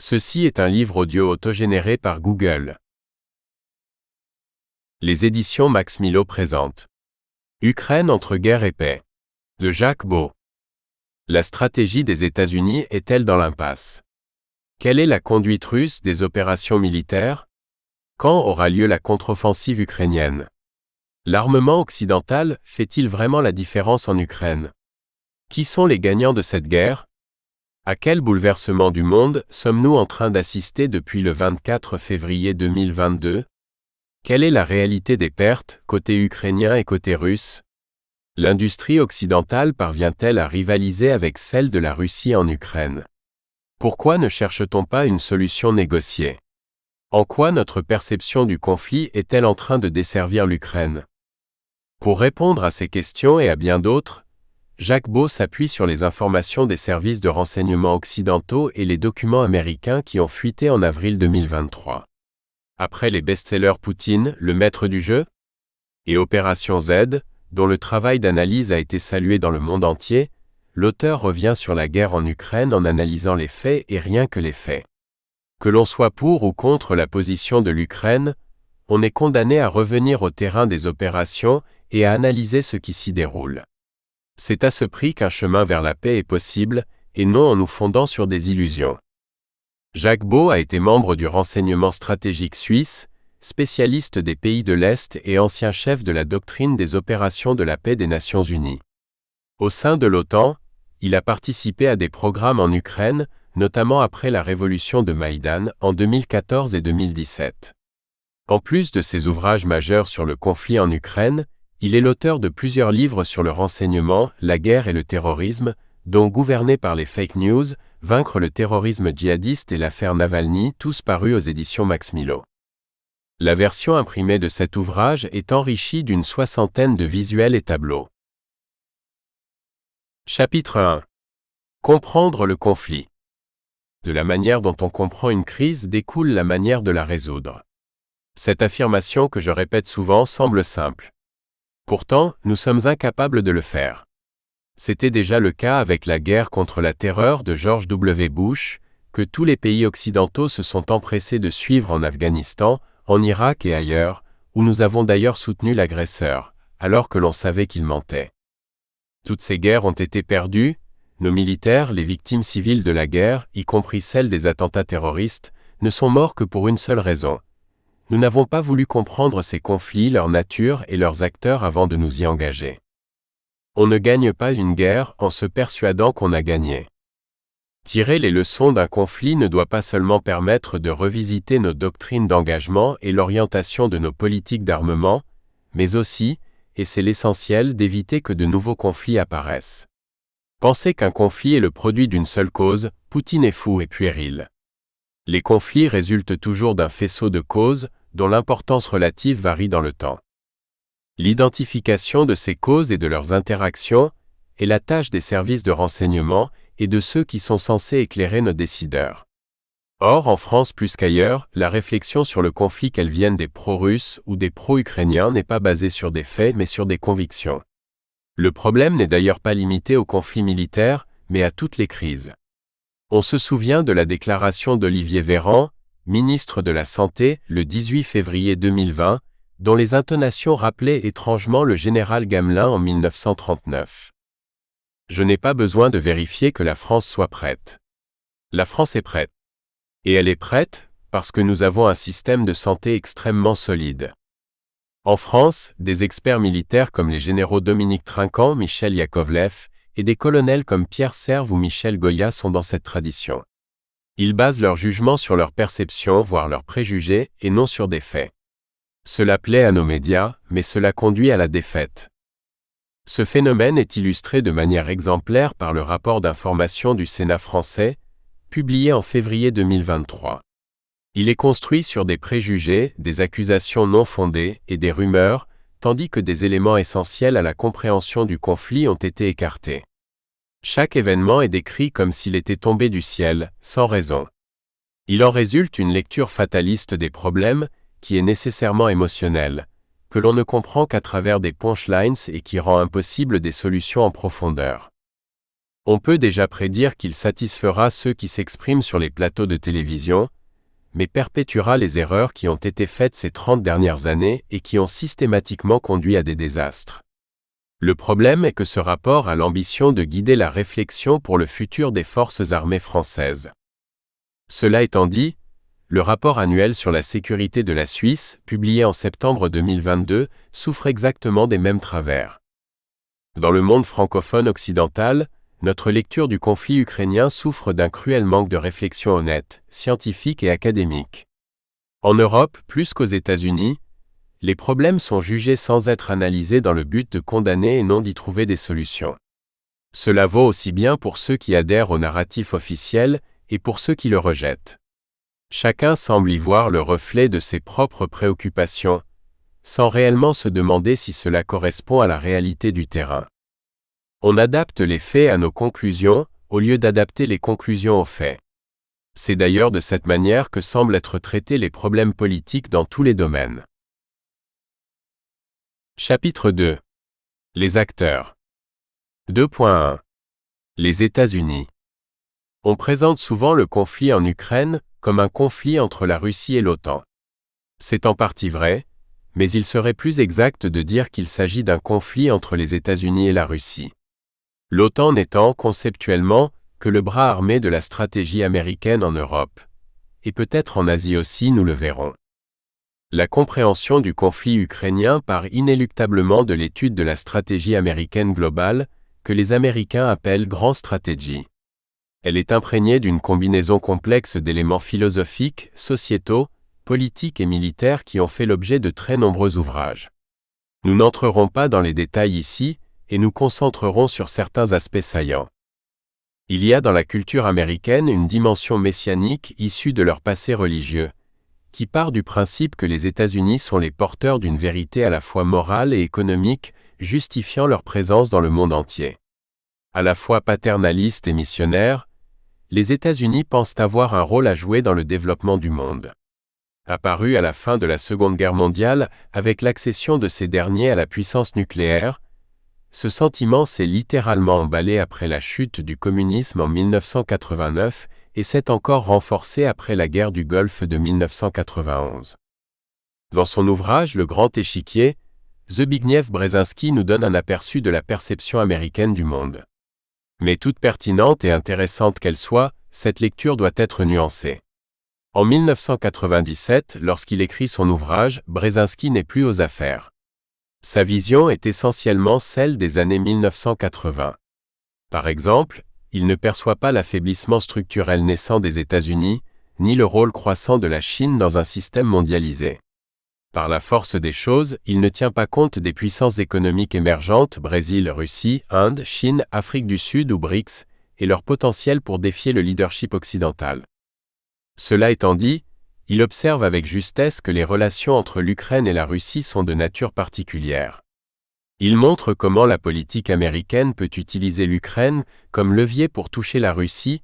Ceci est un livre audio autogénéré par Google. Les éditions Max Milo présentent Ukraine entre guerre et paix de Jacques Beau. La stratégie des États-Unis est-elle dans l'impasse? Quelle est la conduite russe des opérations militaires? Quand aura lieu la contre-offensive ukrainienne? L'armement occidental fait-il vraiment la différence en Ukraine? Qui sont les gagnants de cette guerre? À quel bouleversement du monde sommes-nous en train d'assister depuis le 24 février 2022? Quelle est la réalité des pertes, côté ukrainien et côté russe? L'industrie occidentale parvient-elle à rivaliser avec celle de la Russie en Ukraine? Pourquoi ne cherche-t-on pas une solution négociée? En quoi notre perception du conflit est-elle en train de desservir l'Ukraine? Pour répondre à ces questions et à bien d'autres, Jacques Beau s'appuie sur les informations des services de renseignement occidentaux et les documents américains qui ont fuité en avril 2023. Après les best-sellers Poutine, le maître du jeu, et Opération Z, dont le travail d'analyse a été salué dans le monde entier, l'auteur revient sur la guerre en Ukraine en analysant les faits et rien que les faits. Que l'on soit pour ou contre la position de l'Ukraine, on est condamné à revenir au terrain des opérations et à analyser ce qui s'y déroule. C'est à ce prix qu'un chemin vers la paix est possible, et non en nous fondant sur des illusions. Jacques Beau a été membre du renseignement stratégique suisse, spécialiste des pays de l'Est et ancien chef de la doctrine des opérations de la paix des Nations Unies. Au sein de l'OTAN, il a participé à des programmes en Ukraine, notamment après la révolution de Maïdan en 2014 et 2017. En plus de ses ouvrages majeurs sur le conflit en Ukraine, il est l'auteur de plusieurs livres sur le renseignement, la guerre et le terrorisme, dont Gouverné par les fake news, Vaincre le terrorisme djihadiste et l'affaire Navalny, tous parus aux éditions Max Milo. La version imprimée de cet ouvrage est enrichie d'une 60aine de visuels et tableaux. Chapitre 1. Comprendre le conflit. De la manière dont on comprend une crise découle la manière de la résoudre. Cette affirmation que je répète souvent semble simple. Pourtant, nous sommes incapables de le faire. C'était déjà le cas avec la guerre contre la terreur de George W. Bush, que tous les pays occidentaux se sont empressés de suivre en Afghanistan, en Irak et ailleurs, où nous avons d'ailleurs soutenu l'agresseur, alors que l'on savait qu'il mentait. Toutes ces guerres ont été perdues, nos militaires, les victimes civiles de la guerre, y compris celles des attentats terroristes, ne sont morts que pour une seule raison. Nous n'avons pas voulu comprendre ces conflits, leur nature et leurs acteurs avant de nous y engager. On ne gagne pas une guerre en se persuadant qu'on a gagné. Tirer les leçons d'un conflit ne doit pas seulement permettre de revisiter nos doctrines d'engagement et l'orientation de nos politiques d'armement, mais aussi, et c'est l'essentiel, d'éviter que de nouveaux conflits apparaissent. Penser qu'un conflit est le produit d'une seule cause, Poutine est fou et puéril. Les conflits résultent toujours d'un faisceau de causes, dont l'importance relative varie dans le temps. L'identification de ces causes et de leurs interactions est la tâche des services de renseignement et de ceux qui sont censés éclairer nos décideurs. Or, en France plus qu'ailleurs, la réflexion sur le conflit qu'elle vienne des pro-russes ou des pro-ukrainiens n'est pas basée sur des faits mais sur des convictions. Le problème n'est d'ailleurs pas limité aux conflits militaires, mais à toutes les crises. On se souvient de la déclaration d'Olivier Véran, ministre de la Santé, le 18 février 2020, dont les intonations rappelaient étrangement le général Gamelin en 1939. Je n'ai pas besoin de vérifier que la France soit prête. La France est prête. Et elle est prête, parce que nous avons un système de santé extrêmement solide. En France, des experts militaires comme les généraux Dominique Trinquant, Michel Yakovlev, et des colonels comme Pierre Serve ou Michel Goya sont dans cette tradition. Ils basent leur jugement sur leurs perceptions, voire leurs préjugés, et non sur des faits. Cela plaît à nos médias, mais cela conduit à la défaite. Ce phénomène est illustré de manière exemplaire par le rapport d'information du Sénat français, publié en février 2023. Il est construit sur des préjugés, des accusations non fondées et des rumeurs, tandis que des éléments essentiels à la compréhension du conflit ont été écartés. Chaque événement est décrit comme s'il était tombé du ciel, sans raison. Il en résulte une lecture fataliste des problèmes, qui est nécessairement émotionnelle, que l'on ne comprend qu'à travers des punchlines et qui rend impossible des solutions en profondeur. On peut déjà prédire qu'il satisfera ceux qui s'expriment sur les plateaux de télévision, mais perpétuera les erreurs qui ont été faites ces 30 dernières années et qui ont systématiquement conduit à des désastres. Le problème est que ce rapport a l'ambition de guider la réflexion pour le futur des forces armées françaises. Cela étant dit, le rapport annuel sur la sécurité de la Suisse, publié en septembre 2022, souffre exactement des mêmes travers. Dans le monde francophone occidental, notre lecture du conflit ukrainien souffre d'un cruel manque de réflexion honnête, scientifique et académique. En Europe, plus qu'aux États-Unis, les problèmes sont jugés sans être analysés dans le but de condamner et non d'y trouver des solutions. Cela vaut aussi bien pour ceux qui adhèrent au narratif officiel et pour ceux qui le rejettent. Chacun semble y voir le reflet de ses propres préoccupations, sans réellement se demander si cela correspond à la réalité du terrain. On adapte les faits à nos conclusions, au lieu d'adapter les conclusions aux faits. C'est d'ailleurs de cette manière que semblent être traités les problèmes politiques dans tous les domaines. Chapitre 2. Les acteurs. 2.1. Les États-Unis. On présente souvent le conflit en Ukraine comme un conflit entre la Russie et l'OTAN. C'est en partie vrai, mais il serait plus exact de dire qu'il s'agit d'un conflit entre les États-Unis et la Russie. L'OTAN n'étant conceptuellement que le bras armé de la stratégie américaine en Europe, et peut-être en Asie aussi, nous le verrons. La compréhension du conflit ukrainien part inéluctablement de l'étude de la stratégie américaine globale, que les Américains appellent Grand Strategy. Elle est imprégnée d'une combinaison complexe d'éléments philosophiques, sociétaux, politiques et militaires qui ont fait l'objet de très nombreux ouvrages. Nous n'entrerons pas dans les détails ici, et nous concentrerons sur certains aspects saillants. Il y a dans la culture américaine une dimension messianique issue de leur passé religieux, qui part du principe que les États-Unis sont les porteurs d'une vérité à la fois morale et économique, justifiant leur présence dans le monde entier. À la fois paternaliste et missionnaire, les États-Unis pensent avoir un rôle à jouer dans le développement du monde. Apparu à la fin de la Seconde Guerre mondiale avec l'accession de ces derniers à la puissance nucléaire, ce sentiment s'est littéralement emballé après la chute du communisme en 1989 et s'est encore renforcé après la guerre du Golfe de 1991. Dans son ouvrage Le Grand Échiquier, Zbigniew Brzezinski nous donne un aperçu de la perception américaine du monde. Mais toute pertinente et intéressante qu'elle soit, cette lecture doit être nuancée. En 1997, lorsqu'il écrit son ouvrage, Brzezinski n'est plus aux affaires. Sa vision est essentiellement celle des années 1980. Par exemple, il ne perçoit pas l'affaiblissement structurel naissant des États-Unis, ni le rôle croissant de la Chine dans un système mondialisé. Par la force des choses, il ne tient pas compte des puissances économiques émergentes, Brésil, Russie, Inde, Chine, Afrique du Sud ou BRICS, et leur potentiel pour défier le leadership occidental. Cela étant dit, il observe avec justesse que les relations entre l'Ukraine et la Russie sont de nature particulière. Il montre comment la politique américaine peut utiliser l'Ukraine comme levier pour toucher la Russie,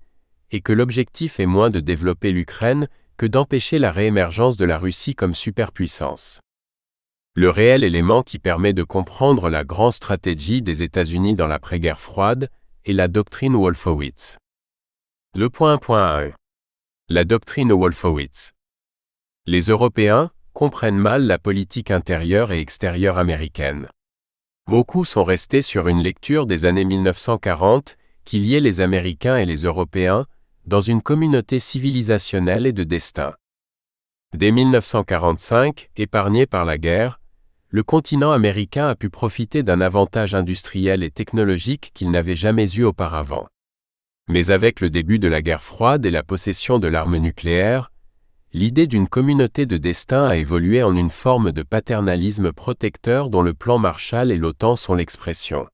et que l'objectif est moins de développer l'Ukraine que d'empêcher la réémergence de la Russie comme superpuissance. Le réel élément qui permet de comprendre la grande stratégie des États-Unis dans l'après-guerre froide est la doctrine Wolfowitz. Le point 1. La doctrine Wolfowitz. Les Européens comprennent mal la politique intérieure et extérieure américaine. Beaucoup sont restés sur une lecture des années 1940 qui liait les Américains et les Européens dans une communauté civilisationnelle et de destin. Dès 1945, épargné par la guerre, le continent américain a pu profiter d'un avantage industriel et technologique qu'il n'avait jamais eu auparavant. Mais avec le début de la guerre froide et la possession de l'arme nucléaire, l'idée d'une communauté de destin a évolué en une forme de paternalisme protecteur dont le plan Marshall et l'OTAN sont l'expression.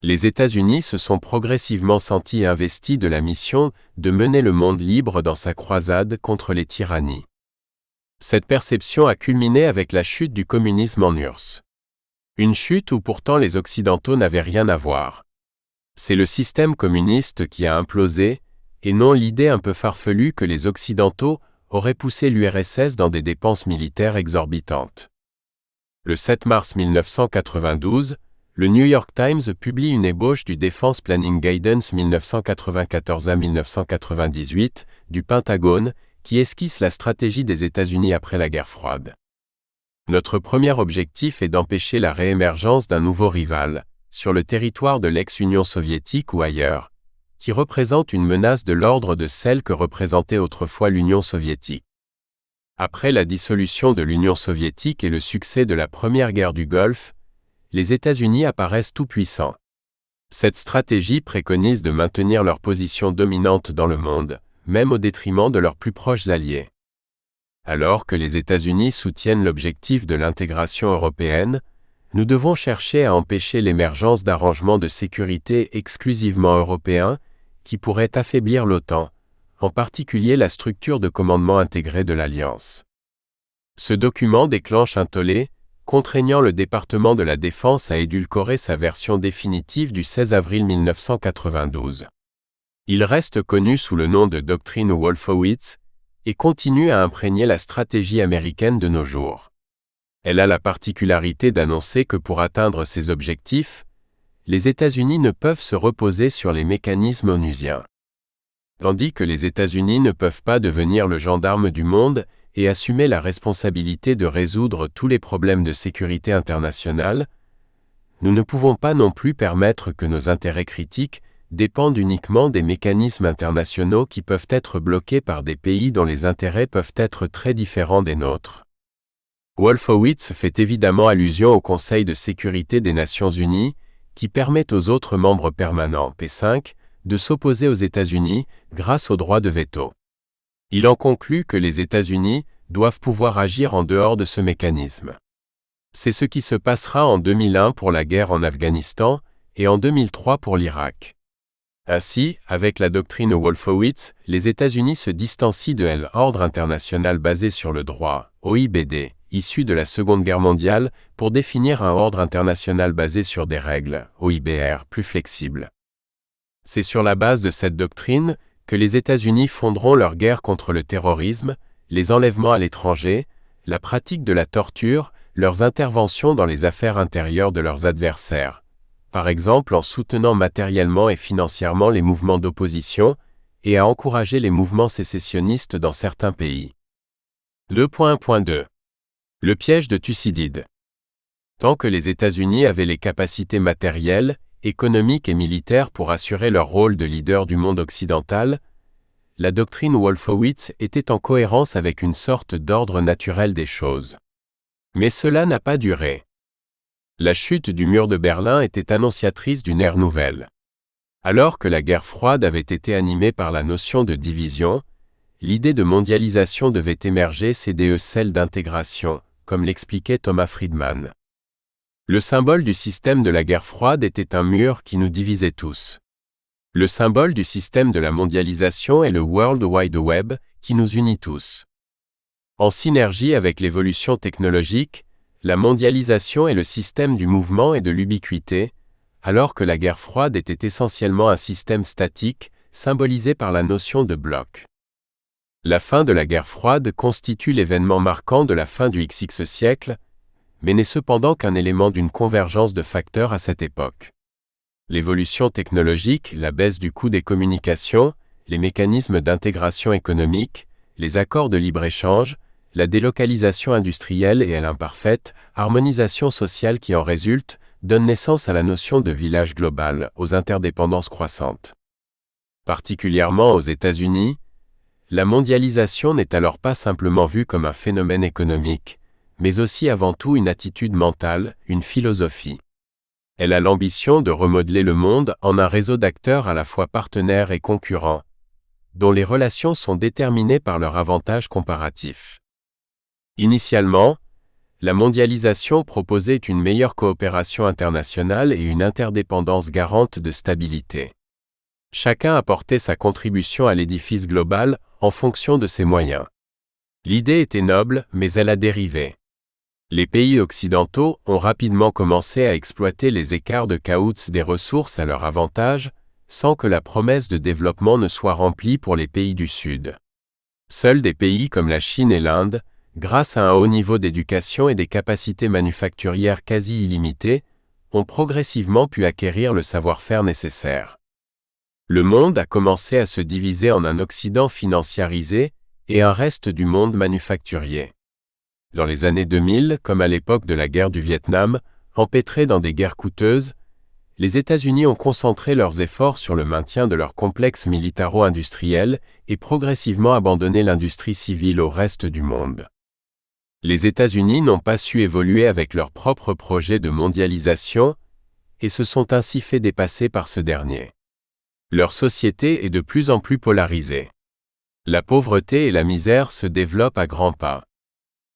Les États-Unis se sont progressivement sentis investis de la mission de mener le monde libre dans sa croisade contre les tyrannies. Cette perception a culminé avec la chute du communisme en URSS. Une chute où pourtant les Occidentaux n'avaient rien à voir. C'est le système communiste qui a implosé, et non l'idée un peu farfelue que les Occidentaux aurait poussé l'URSS dans des dépenses militaires exorbitantes. Le 7 mars 1992, Le New York Times publie une ébauche du Defense Planning Guidance 1994 à 1998 du Pentagone qui esquisse la stratégie des États-Unis après la guerre froide. Notre premier objectif est d'empêcher la réémergence d'un nouveau rival, sur le territoire de l'ex-Union soviétique ou ailleurs, qui représente une menace de l'ordre de celle que représentait autrefois l'Union soviétique. Après la dissolution de l'Union soviétique et le succès de la première guerre du Golfe, les États-Unis apparaissent tout-puissants. Cette stratégie préconise de maintenir leur position dominante dans le monde, même au détriment de leurs plus proches alliés. Alors que les États-Unis soutiennent l'objectif de l'intégration européenne, nous devons chercher à empêcher l'émergence d'arrangements de sécurité exclusivement européens qui pourraient affaiblir l'OTAN, en particulier la structure de commandement intégré de l'Alliance. Ce document déclenche un tollé, contraignant le département de la Défense à édulcorer sa version définitive du 16 avril 1992. Il reste connu sous le nom de doctrine Wolfowitz et continue à imprégner la stratégie américaine de nos jours. Elle a la particularité d'annoncer que pour atteindre ces objectifs, les États-Unis ne peuvent se reposer sur les mécanismes onusiens. Tandis que les États-Unis ne peuvent pas devenir le gendarme du monde et assumer la responsabilité de résoudre tous les problèmes de sécurité internationale, nous ne pouvons pas non plus permettre que nos intérêts critiques dépendent uniquement des mécanismes internationaux qui peuvent être bloqués par des pays dont les intérêts peuvent être très différents des nôtres. Wolfowitz fait évidemment allusion au Conseil de sécurité des Nations Unies, qui permet aux autres membres permanents, P5, de s'opposer aux États-Unis grâce au droit de veto. Il en conclut que les États-Unis doivent pouvoir agir en dehors de ce mécanisme. C'est ce qui se passera en 2001 pour la guerre en Afghanistan et en 2003 pour l'Irak. Ainsi, avec la doctrine Wolfowitz, les États-Unis se distancient de l'ordre international basé sur le droit, OIBD, issu de la Seconde Guerre mondiale, pour définir un ordre international basé sur des règles, OIBR, plus flexibles. C'est sur la base de cette doctrine que les États-Unis fonderont leur guerre contre le terrorisme, les enlèvements à l'étranger, la pratique de la torture, leurs interventions dans les affaires intérieures de leurs adversaires, par exemple en soutenant matériellement et financièrement les mouvements d'opposition et à encourager les mouvements sécessionnistes dans certains pays. 2.1.2. Le piège de Thucydide. Tant que les États-Unis avaient les capacités matérielles, économiques et militaires pour assurer leur rôle de leader du monde occidental, la doctrine Wolfowitz était en cohérence avec une sorte d'ordre naturel des choses. Mais cela n'a pas duré. La chute du mur de Berlin était annonciatrice d'une ère nouvelle. Alors que la guerre froide avait été animée par la notion de division, l'idée de mondialisation devait émerger, c'est celle d'intégration, comme l'expliquait Thomas Friedman. Le symbole du système de la guerre froide était un mur qui nous divisait tous. Le symbole du système de la mondialisation est le World Wide Web, qui nous unit tous. En synergie avec l'évolution technologique, la mondialisation est le système du mouvement et de l'ubiquité, alors que la guerre froide était essentiellement un système statique, symbolisé par la notion de bloc. La fin de la guerre froide constitue l'événement marquant de la fin du XX siècle, mais n'est cependant qu'un élément d'une convergence de facteurs à cette époque. L'évolution technologique, la baisse du coût des communications, les mécanismes d'intégration économique, les accords de libre-échange, la délocalisation industrielle et l'imparfaite harmonisation sociale qui en résulte, donnent naissance à la notion de village global, aux interdépendances croissantes. Particulièrement aux États-Unis, la mondialisation n'est alors pas simplement vue comme un phénomène économique, mais aussi avant tout une attitude mentale, une philosophie. Elle a l'ambition de remodeler le monde en un réseau d'acteurs à la fois partenaires et concurrents, dont les relations sont déterminées par leur avantage comparatif. Initialement, la mondialisation proposait une meilleure coopération internationale et une interdépendance garante de stabilité. Chacun apportait sa contribution à l'édifice global en fonction de ses moyens. L'idée était noble, mais elle a dérivé. Les pays occidentaux ont rapidement commencé à exploiter les écarts de caoutchouc des ressources à leur avantage, sans que la promesse de développement ne soit remplie pour les pays du Sud. Seuls des pays comme la Chine et l'Inde, grâce à un haut niveau d'éducation et des capacités manufacturières quasi illimitées, ont progressivement pu acquérir le savoir-faire nécessaire. Le monde a commencé à se diviser en un Occident financiarisé et un reste du monde manufacturier. Dans les années 2000, comme à l'époque de la guerre du Vietnam, empêtrés dans des guerres coûteuses, les États-Unis ont concentré leurs efforts sur le maintien de leur complexe militaro-industriel et progressivement abandonné l'industrie civile au reste du monde. Les États-Unis n'ont pas su évoluer avec leur propre projet de mondialisation et se sont ainsi fait dépasser par ce dernier. Leur société est de plus en plus polarisée. La pauvreté et la misère se développent à grands pas.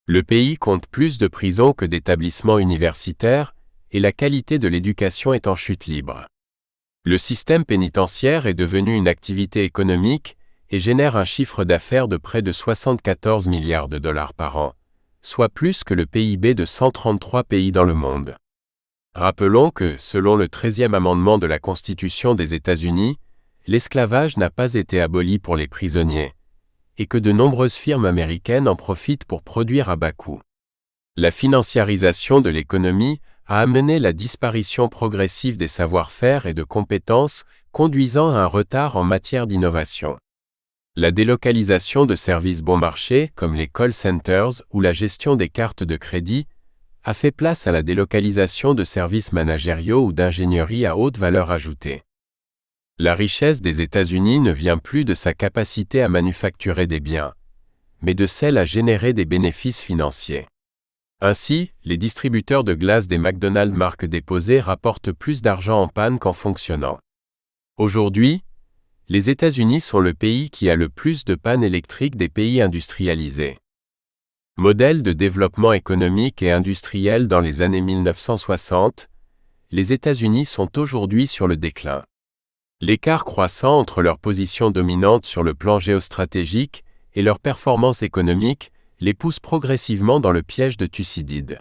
Le pays compte plus de prisons que d'établissements universitaires et la qualité de l'éducation est en chute libre. Le système pénitentiaire est devenu une activité économique et génère un chiffre d'affaires de près de 74 milliards de dollars par an, soit plus que le PIB de 133 pays dans le monde. Rappelons que, selon le 13e amendement de la Constitution des États-Unis, l'esclavage n'a pas été aboli pour les prisonniers, et que de nombreuses firmes américaines en profitent pour produire à bas coût. La financiarisation de l'économie a amené la disparition progressive des savoir-faire et de compétences, conduisant à un retard en matière d'innovation. La délocalisation de services bon marché, comme les call centers ou la gestion des cartes de crédit, a fait place à la délocalisation de services managériaux ou d'ingénierie à haute valeur ajoutée. La richesse des États-Unis ne vient plus de sa capacité à manufacturer des biens, mais de celle à générer des bénéfices financiers. Ainsi, les distributeurs de glace des McDonald's marque déposée rapportent plus d'argent en panne qu'en fonctionnant. Aujourd'hui, les États-Unis sont le pays qui a le plus de pannes électriques des pays industrialisés. Modèle de développement économique et industriel dans les années 1960, les États-Unis sont aujourd'hui sur le déclin. L'écart croissant entre leur position dominante sur le plan géostratégique et leur performance économique les pousse progressivement dans le piège de Thucydide.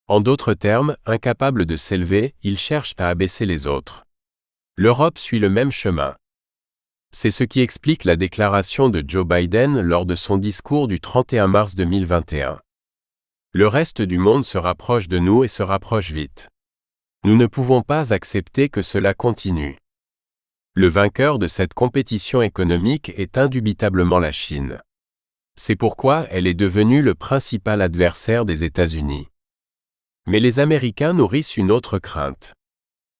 En d'autres termes, incapables de s'élever, ils cherchent à abaisser les autres. L'Europe suit le même chemin. C'est ce qui explique la déclaration de Joe Biden lors de son discours du 31 mars 2021. Le reste du monde se rapproche de nous et se rapproche vite. Nous ne pouvons pas accepter que cela continue. Le vainqueur de cette compétition économique est indubitablement la Chine. C'est pourquoi elle est devenue le principal adversaire des États-Unis. Mais les Américains nourrissent une autre crainte.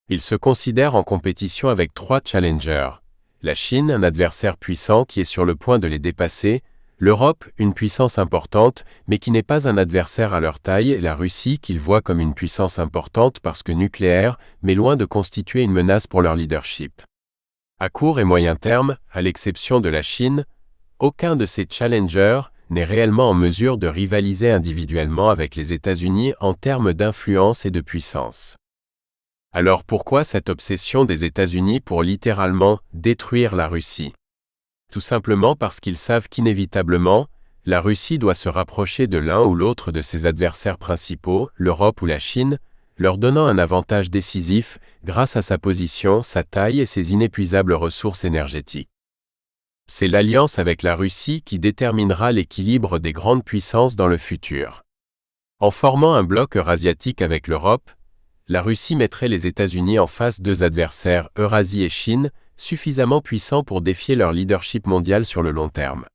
Ils se considèrent en compétition avec 3 challengers. La Chine, un adversaire puissant qui est sur le point de les dépasser, l'Europe, une puissance importante, mais qui n'est pas un adversaire à leur taille, et la Russie qu'ils voient comme une puissance importante parce que nucléaire, mais loin de constituer une menace pour leur leadership. À court et moyen terme, à l'exception de la Chine, aucun de ces challengers n'est réellement en mesure de rivaliser individuellement avec les États-Unis en termes d'influence et de puissance. Alors pourquoi cette obsession des États-Unis pour littéralement détruire la Russie? Tout simplement parce qu'ils savent qu'inévitablement, la Russie doit se rapprocher de l'un ou l'autre de ses adversaires principaux, l'Europe ou la Chine, leur donnant un avantage décisif grâce à sa position, sa taille et ses inépuisables ressources énergétiques. C'est l'alliance avec la Russie qui déterminera l'équilibre des grandes puissances dans le futur. En formant un bloc eurasiatique avec l'Europe, la Russie mettrait les États-Unis en face 2 adversaires, Eurasie et Chine, suffisamment puissants pour défier leur leadership mondial sur le long terme.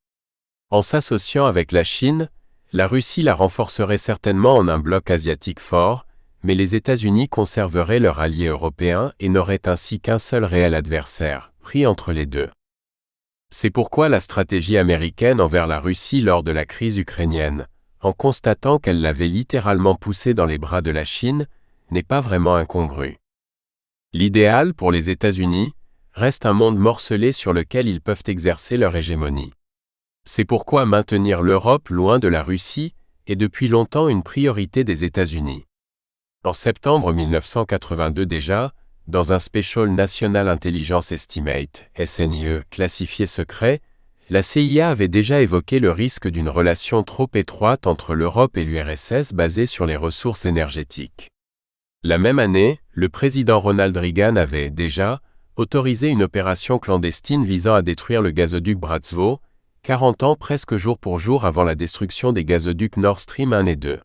En s'associant avec la Chine, la Russie la renforcerait certainement en un bloc asiatique fort, mais les États-Unis conserveraient leur allié européen et n'auraient ainsi qu'un seul réel adversaire, pris entre les deux. C'est pourquoi la stratégie américaine envers la Russie lors de la crise ukrainienne, en constatant qu'elle l'avait littéralement poussée dans les bras de la Chine, n'est pas vraiment incongrue. L'idéal pour les États-Unis reste un monde morcelé sur lequel ils peuvent exercer leur hégémonie. C'est pourquoi maintenir l'Europe loin de la Russie est depuis longtemps une priorité des États-Unis. En septembre 1982 déjà, dans un Special National Intelligence Estimate, SNIE, classifié secret, la CIA avait déjà évoqué le risque d'une relation trop étroite entre l'Europe et l'URSS basée sur les ressources énergétiques. La même année, le président Ronald Reagan avait déjà autorisé une opération clandestine visant à détruire le gazoduc Bratsko, 40 ans presque jour pour jour avant la destruction des gazoducs Nord Stream 1 et 2.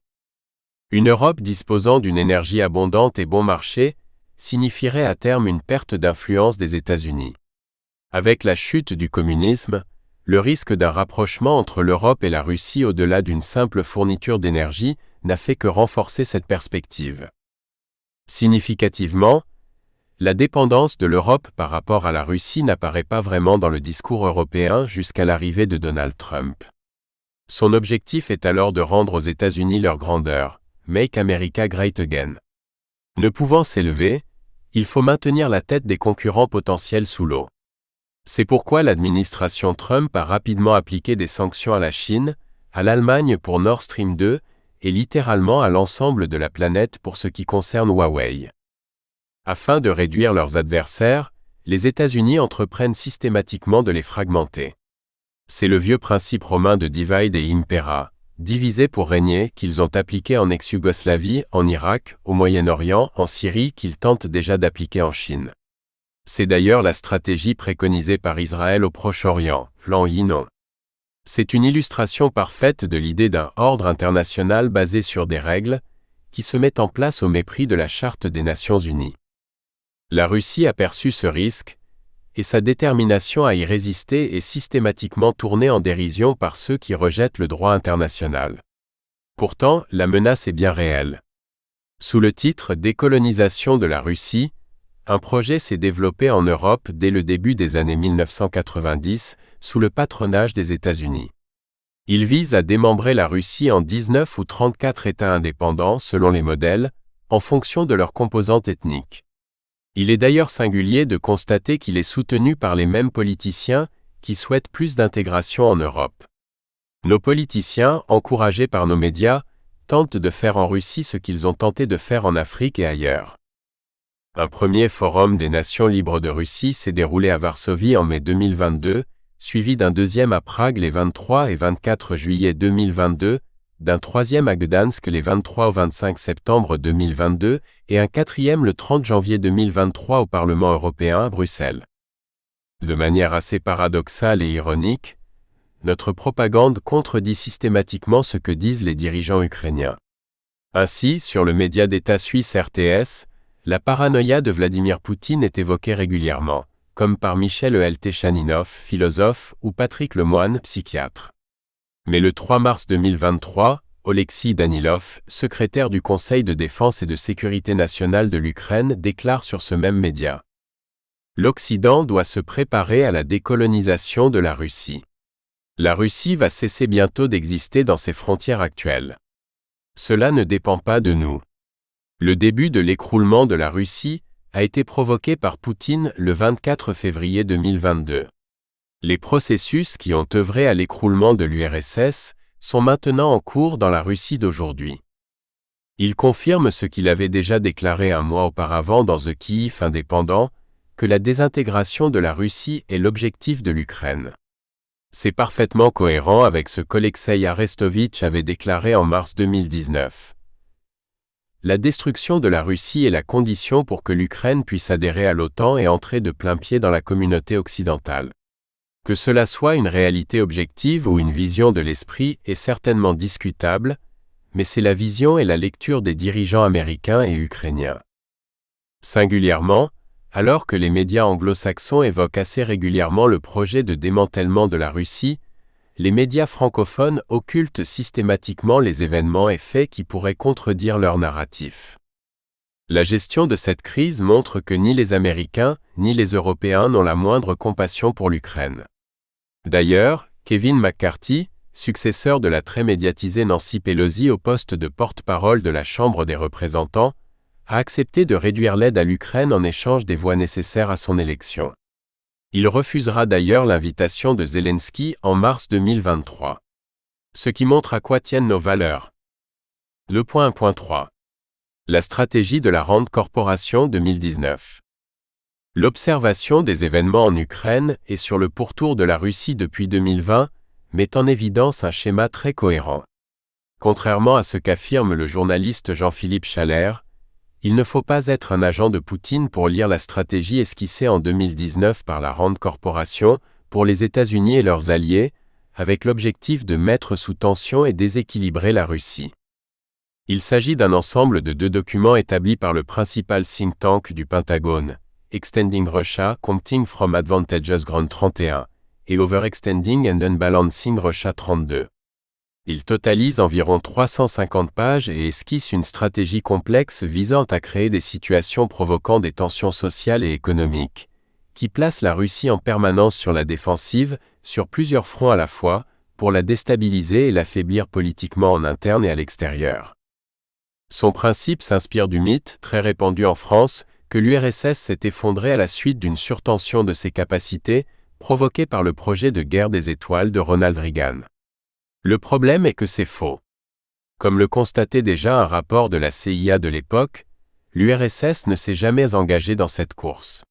Une Europe disposant d'une énergie abondante et bon marché signifierait à terme une perte d'influence des États-Unis. Avec la chute du communisme, le risque d'un rapprochement entre l'Europe et la Russie au-delà d'une simple fourniture d'énergie n'a fait que renforcer cette perspective. Significativement, la dépendance de l'Europe par rapport à la Russie n'apparaît pas vraiment dans le discours européen jusqu'à l'arrivée de Donald Trump. Son objectif est alors de rendre aux États-Unis leur grandeur, Make America Great Again. Ne pouvant s'élever, il faut maintenir la tête des concurrents potentiels sous l'eau. C'est pourquoi l'administration Trump a rapidement appliqué des sanctions à la Chine, à l'Allemagne pour Nord Stream 2 et littéralement à l'ensemble de la planète pour ce qui concerne Huawei. Afin de réduire leurs adversaires, les États-Unis entreprennent systématiquement de les fragmenter. C'est le vieux principe romain de divide et impera, diviser pour régner, qu'ils ont appliqué en ex-Yougoslavie, en Irak, au Moyen-Orient, en Syrie, qu'ils tentent déjà d'appliquer en Chine. C'est d'ailleurs la stratégie préconisée par Israël au Proche-Orient, plan Yinon. C'est une illustration parfaite de l'idée d'un ordre international basé sur des règles, qui se met en place au mépris de la Charte des Nations Unies. La Russie a perçu ce risque, et sa détermination à y résister est systématiquement tournée en dérision par ceux qui rejettent le droit international. Pourtant, la menace est bien réelle. Sous le titre « Décolonisation de la Russie », un projet s'est développé en Europe dès le début des années 1990, sous le patronage des États-Unis. Il vise à démembrer la Russie en 19 ou 34 États indépendants selon les modèles, en fonction de leurs composantes ethniques. Il est d'ailleurs singulier de constater qu'il est soutenu par les mêmes politiciens qui souhaitent plus d'intégration en Europe. Nos politiciens, encouragés par nos médias, tentent de faire en Russie ce qu'ils ont tenté de faire en Afrique et ailleurs. Un premier forum des nations libres de Russie s'est déroulé à Varsovie en mai 2022, suivi d'un deuxième à Prague les 23 et 24 juillet 2022, d'un troisième à Gdansk les 23 au 25 septembre 2022 et un quatrième le 30 janvier 2023 au Parlement européen à Bruxelles. De manière assez paradoxale et ironique, notre propagande contredit systématiquement ce que disent les dirigeants ukrainiens. Ainsi, sur le média d'État suisse RTS, la paranoïa de Vladimir Poutine est évoquée régulièrement, comme par Michel Eltechaninov, philosophe, ou Patrick Lemoine, psychiatre. Mais le 3 mars 2023, Oleksiy Danilov, secrétaire du Conseil de défense et de sécurité nationale de l'Ukraine, déclare sur ce même média: l'Occident doit se préparer à la décolonisation de la Russie. La Russie va cesser bientôt d'exister dans ses frontières actuelles. Cela ne dépend pas de nous. Le début de l'écroulement de la Russie a été provoqué par Poutine le 24 février 2022. Les processus qui ont œuvré à l'écroulement de l'URSS sont maintenant en cours dans la Russie d'aujourd'hui. Il confirme ce qu'il avait déjà déclaré un mois auparavant dans The Kyiv Indépendant, que la désintégration de la Russie est l'objectif de l'Ukraine. C'est parfaitement cohérent avec ce qu'Olexeï Arestovitch avait déclaré en mars 2019. La destruction de la Russie est la condition pour que l'Ukraine puisse adhérer à l'OTAN et entrer de plein pied dans la communauté occidentale. Que cela soit une réalité objective ou une vision de l'esprit est certainement discutable, mais c'est la vision et la lecture des dirigeants américains et ukrainiens. Singulièrement, alors que les médias anglo-saxons évoquent assez régulièrement le projet de démantèlement de la Russie, les médias francophones occultent systématiquement les événements et faits qui pourraient contredire leur narratif. La gestion de cette crise montre que ni les Américains ni les Européens n'ont la moindre compassion pour l'Ukraine. D'ailleurs, Kevin McCarthy, successeur de la très médiatisée Nancy Pelosi au poste de porte-parole de la Chambre des représentants, a accepté de réduire l'aide à l'Ukraine en échange des voix nécessaires à son élection. Il refusera d'ailleurs l'invitation de Zelensky en mars 2023. Ce qui montre à quoi tiennent nos valeurs. Le point 1.3. La stratégie de la Rand Corporation 2019. L'observation des événements en Ukraine et sur le pourtour de la Russie depuis 2020 met en évidence un schéma très cohérent. Contrairement à ce qu'affirme le journaliste Jean-Philippe Chalère, il ne faut pas être un agent de Poutine pour lire la stratégie esquissée en 2019 par la Rand Corporation pour les États-Unis et leurs alliés, avec l'objectif de mettre sous tension et déséquilibrer la Russie. Il s'agit d'un ensemble de 2 documents établis par le principal think tank du Pentagone, Extending Russia, Counting from Advantages Ground 31, et Overextending and Unbalancing Russia 32. Il totalise environ 350 pages et esquisse une stratégie complexe visant à créer des situations provoquant des tensions sociales et économiques, qui placent la Russie en permanence sur la défensive, sur plusieurs fronts à la fois, pour la déstabiliser et l'affaiblir politiquement en interne et à l'extérieur. Son principe s'inspire du mythe, très répandu en France, que l'URSS s'est effondrée à la suite d'une surtension de ses capacités, provoquée par le projet de guerre des étoiles de Ronald Reagan. Le problème est que c'est faux. Comme le constatait déjà un rapport de la CIA de l'époque, l'URSS ne s'est jamais engagée dans cette course.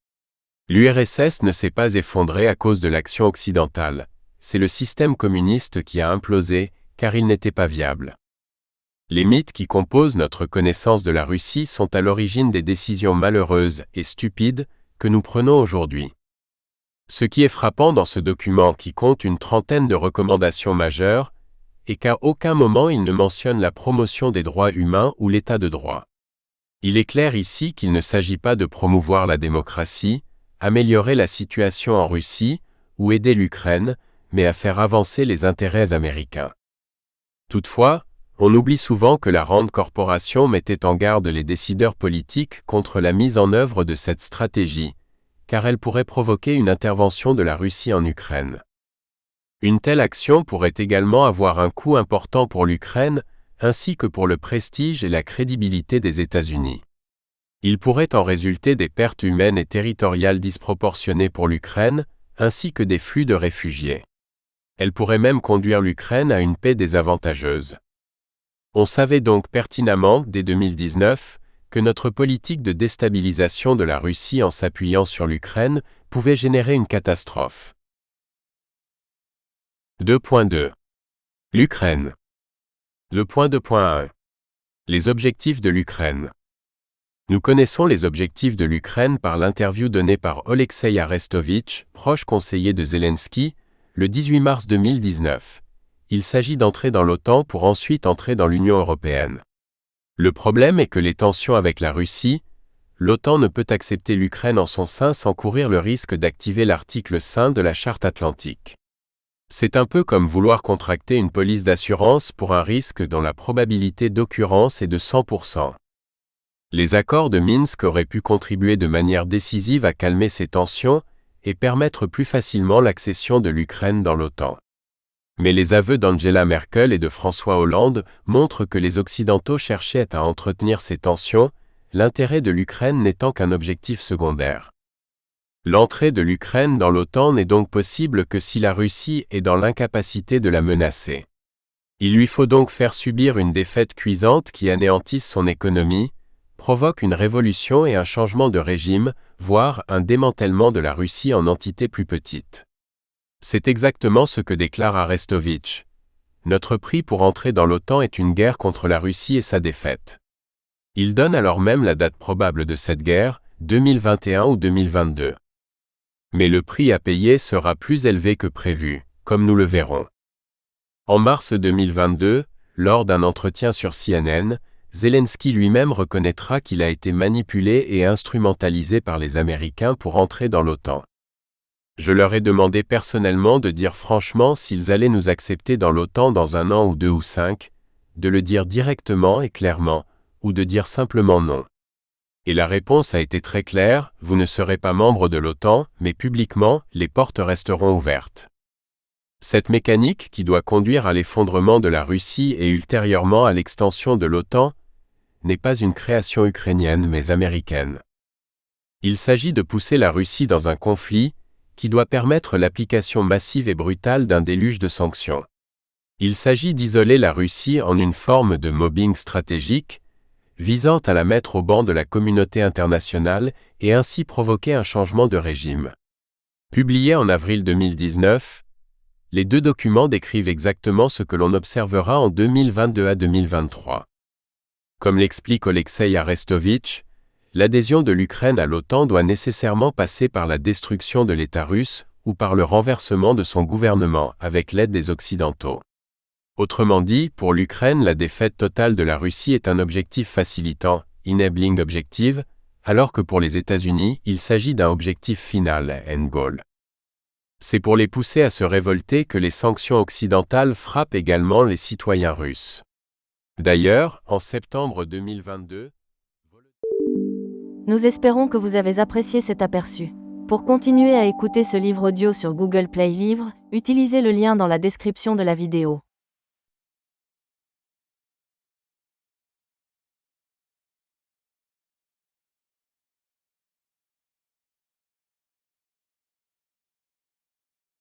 L'URSS ne s'est pas effondrée à cause de l'action occidentale, c'est le système communiste qui a implosé, car il n'était pas viable. Les mythes qui composent notre connaissance de la Russie sont à l'origine des décisions malheureuses et stupides que nous prenons aujourd'hui. Ce qui est frappant dans ce document qui compte une trentaine de recommandations majeures est qu'à aucun moment il ne mentionne la promotion des droits humains ou l'état de droit. Il est clair ici qu'il ne s'agit pas de promouvoir la démocratie, améliorer la situation en Russie ou aider l'Ukraine, mais à faire avancer les intérêts américains. Toutefois, on oublie souvent que la Rand Corporation mettait en garde les décideurs politiques contre la mise en œuvre de cette stratégie, car elle pourrait provoquer une intervention de la Russie en Ukraine. Une telle action pourrait également avoir un coût important pour l'Ukraine, ainsi que pour le prestige et la crédibilité des États-Unis. Il pourrait en résulter des pertes humaines et territoriales disproportionnées pour l'Ukraine, ainsi que des flux de réfugiés. Elle pourrait même conduire l'Ukraine à une paix désavantageuse. On savait donc pertinemment, dès 2019, que notre politique de déstabilisation de la Russie en s'appuyant sur l'Ukraine pouvait générer une catastrophe. 2.2. L'Ukraine. Le point 2.1. Les objectifs de l'Ukraine. Nous connaissons les objectifs de l'Ukraine par l'interview donnée par Oleksiy Arestovitch, proche conseiller de Zelensky, le 18 mars 2019. Il s'agit d'entrer dans l'OTAN pour ensuite entrer dans l'Union européenne. Le problème est que les tensions avec la Russie, l'OTAN ne peut accepter l'Ukraine en son sein sans courir le risque d'activer l'article 5 de la Charte atlantique. C'est un peu comme vouloir contracter une police d'assurance pour un risque dont la probabilité d'occurrence est de 100%. Les accords de Minsk auraient pu contribuer de manière décisive à calmer ces tensions et permettre plus facilement l'accession de l'Ukraine dans l'OTAN. Mais les aveux d'Angela Merkel et de François Hollande montrent que les Occidentaux cherchaient à entretenir ces tensions, l'intérêt de l'Ukraine n'étant qu'un objectif secondaire. L'entrée de l'Ukraine dans l'OTAN n'est donc possible que si la Russie est dans l'incapacité de la menacer. Il lui faut donc faire subir une défaite cuisante qui anéantisse son économie, provoque une révolution et un changement de régime, voire un démantèlement de la Russie en entité plus petite. C'est exactement ce que déclare Arestovitch. Notre prix pour entrer dans l'OTAN est une guerre contre la Russie et sa défaite. Il donne alors même la date probable de cette guerre, 2021 ou 2022. Mais le prix à payer sera plus élevé que prévu, comme nous le verrons. En mars 2022, lors d'un entretien sur CNN, Zelensky lui-même reconnaîtra qu'il a été manipulé et instrumentalisé par les Américains pour entrer dans l'OTAN. Je leur ai demandé personnellement de dire franchement s'ils allaient nous accepter dans l'OTAN dans 1 an ou 2 ou 5, de le dire directement et clairement, ou de dire simplement non. Et la réponse a été très claire, vous ne serez pas membre de l'OTAN, mais publiquement, les portes resteront ouvertes. Cette mécanique qui doit conduire à l'effondrement de la Russie et ultérieurement à l'extension de l'OTAN, n'est pas une création ukrainienne mais américaine. Il s'agit de pousser la Russie dans un conflit, qui doit permettre l'application massive et brutale d'un déluge de sanctions. Il s'agit d'isoler la Russie en une forme de mobbing stratégique, visant à la mettre au banc de la communauté internationale et ainsi provoquer un changement de régime. Publiés en avril 2019, les 2 documents décrivent exactement ce que l'on observera en 2022 à 2023. Comme l'explique Oleksiy Arestovitch, l'adhésion de l'Ukraine à l'OTAN doit nécessairement passer par la destruction de l'État russe ou par le renversement de son gouvernement avec l'aide des Occidentaux. Autrement dit, pour l'Ukraine, la défaite totale de la Russie est un objectif facilitant, enabling objective, alors que pour les États-Unis, il s'agit d'un objectif final, end goal. C'est pour les pousser à se révolter que les sanctions occidentales frappent également les citoyens russes. D'ailleurs, en septembre 2022, Nous espérons que vous avez apprécié cet aperçu. Pour continuer à écouter ce livre audio sur Google Play Livres, utilisez le lien dans la description de la vidéo.